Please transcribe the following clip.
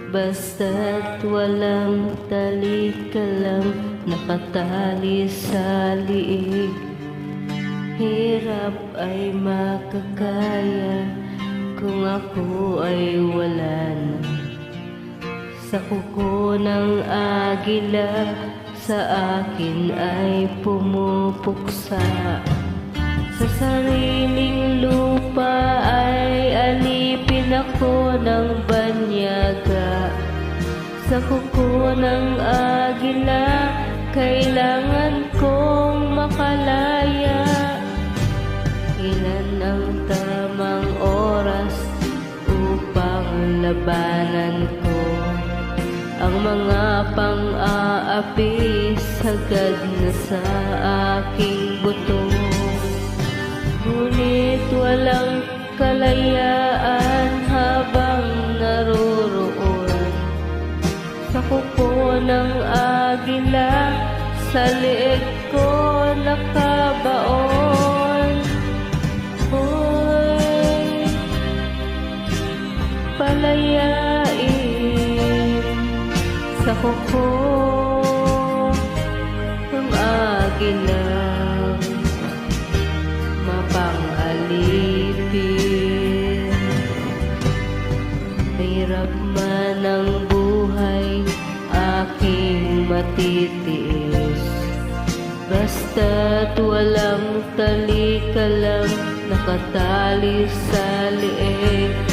Basta't walang talikalang nakatali sa liig. Hirap ay makakaya kung ako ay wala na. Sa kuko ng agila sa akin ay pumupuksa. Sa sariling lupa ay alipin ako ng banyaga. Sa kuko ng agila kailangan kong makalaya. Ilan ang tamang oras upang labanan ko ang mga pang-aapi sagad na sa aking buto. Ngunit walang kalayaan habang naroroon sa kuko ng agila, sa leeg ko nakabaon. Hoy, palayain sa kuko ng agila, mapang-alipin. Hirap man ang buhay aking matitiis, basta't walang talikalang nakatali sa leeg.